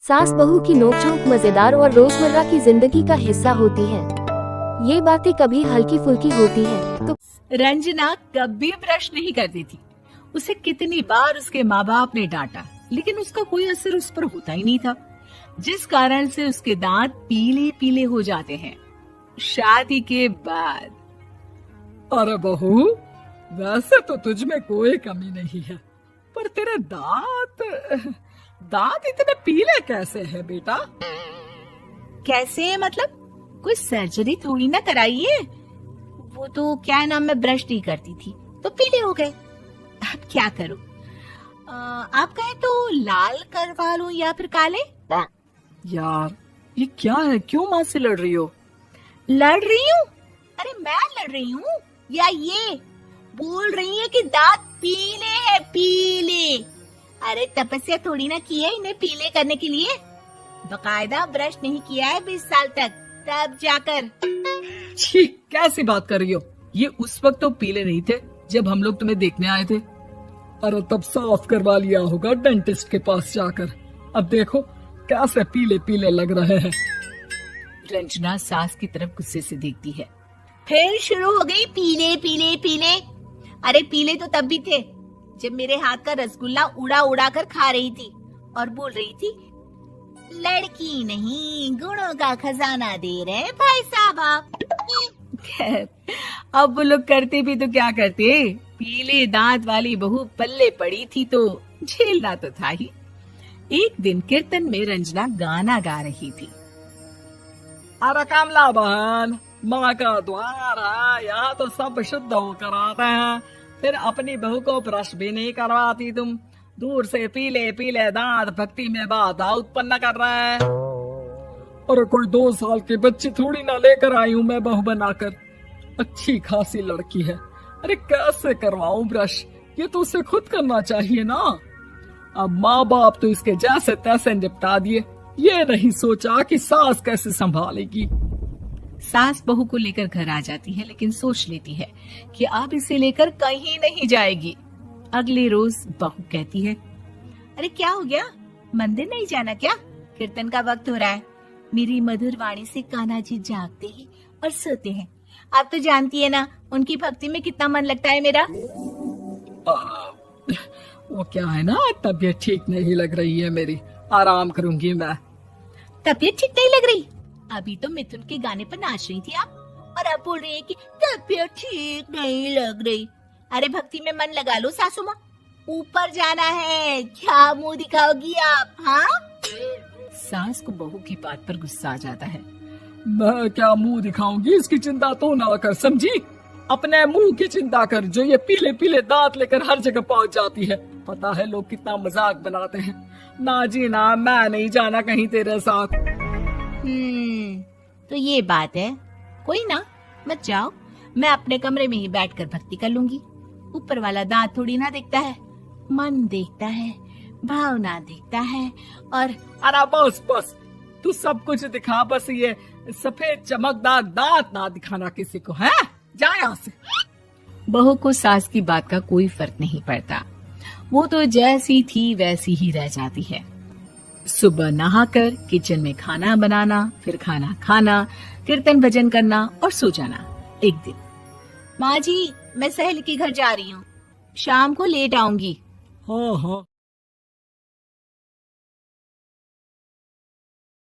सास बहू की नोकझोंक मजेदार और रोजमर्रा की जिंदगी का हिस्सा होती है। ये बातें कभी हल्की फुल्की होती हैं तो रंजना कभी ब्रश नहीं करती थी। उसे कितनी बार उसके माँ बाप ने डांटा, लेकिन उसका कोई असर उस पर होता ही नहीं था, जिस कारण से उसके दांत पीले पीले हो जाते हैं। शादी के बाद अरे बहू, वैसे तो तुझ में कोई कमी नहीं है, पर तेरे दांत इतने पीले कैसे हैं बेटा? कैसे है मतलब? कोई सर्जरी थोड़ी ना कराई है। वो तो क्या नाम, मैं ब्रश नहीं करती थी तो पीले हो गए। अब क्या करूं? आप कहें तो लाल करवा लूं या फिर काले? यार ये क्या है, क्यों माँ से लड़ रही हो? लड़ रही हूँ? अरे मैं लड़ रही हूँ या ये बोल रही है कि दांत पीले हैं, पीले। अरे तपस्या थोड़ी ना की है इन्हें पीले करने के लिए। बकायदा ब्रश नहीं किया है 20 साल तक, तब जाकर। छी, कैसी बात कर रही हो? ये उस वक्त तो पीले नहीं थे जब हम लोग तुम्हें देखने आए थे। अरे तब साफ करवा लिया होगा डेंटिस्ट के पास जाकर। अब देखो कैसे पीले पीले लग रहे हैं। रंजना सास की तरफ गुस्से से देखती है। फिर शुरू हो गई पीले पीले पीले। अरे पीले तो तब भी थे जब मेरे हाथ का रसगुल्ला उड़ा उड़ा कर खा रही थी और बोल रही थी, लड़की नहीं गुणों का खजाना दे रहे भाई साहब आप। खैर, अब वो लोग करते भी तो क्या करते, पीले दांत वाली बहू पल्ले पड़ी थी तो झेलना तो था ही। एक दिन कीर्तन में रंजना गाना गा रही थी। अरे कमला बहन, माँ का द्वार है, यहाँ तो सब शुद्ध होकर आते हैं, फिर अपनी बहू को ब्रश भी नहीं करवाती तुम। दूर से पीले पीले दांत भक्ति में बाधा उत्पन्न कर रहे हैं। अरे कोई 2 साल की बच्ची थोड़ी ना लेकर आई हूँ मैं बहू बनाकर। अच्छी खासी लड़की है, अरे कैसे करवाऊं ब्रश? ये तो उसे खुद करना चाहिए ना। अब माँ बाप तो इसके जैसे तैसे निपटा दिए, ये नहीं सोचा कि सास कैसे संभालेगी। सास बहू को लेकर घर आ जाती है, लेकिन सोच लेती है कि अब इसे लेकर कहीं नहीं जाएगी। अगले रोज बहू कहती है, अरे क्या हो गया, मंदिर नहीं जाना क्या? कीर्तन का वक्त हो रहा है। मेरी मधुर वाणी से कान्हा जी जागते हैं और सोते हैं। आप तो जानती है ना उनकी भक्ति में कितना मन लगता है मेरा। वो क्या है ना, तबीयत ठीक नहीं लग रही है मेरी, आराम करूंगी मैं। तबीयत ठीक नहीं लग रही? अभी तो मिथुन के गाने पर नाच रही थी आप, और अब बोल रही है कि तबीयत ठीक नहीं लग रही। अरे भक्ति में मन लगा लो सासू माँ, ऊपर जाना है, क्या मुंह दिखाओगी आप? हाँ, सास को बहू की बात पर गुस्सा आ जाता है। मैं क्या मुंह दिखाऊंगी, इसकी चिंता तो ना कर, समझी? अपने मुंह की चिंता कर, जो ये पीले पीले दांत लेकर हर जगह पहुंच जाती है। पता है लोग कितना मजाक बनाते हैं। ना जी ना, मैं नहीं जाना कहीं तेरे साथ। तो ये बात है। कोई ना, मत जाओ, मैं अपने कमरे में ही बैठकर भक्ति कर लूंगी। ऊपर वाला दांत थोड़ी ना देखता है, मन देखता है, भावना देखता है। और अरे बस बस, तू सब कुछ दिखा, बस ये सफेद चमकदार दांत ना दिखाना किसी को, है? जा यहाँ से। बहू को सास की बात का कोई फर्क नहीं पड़ता, वो तो जैसी थी वैसी ही रह जाती है। सुबह नहाकर किचन में खाना बनाना, फिर खाना खाना, कीर्तन भजन करना और सो जाना। एक दिन, माँ जी मैं सहेली के घर जा रही हूँ, शाम को लेट आऊंगी। हाँ हाँ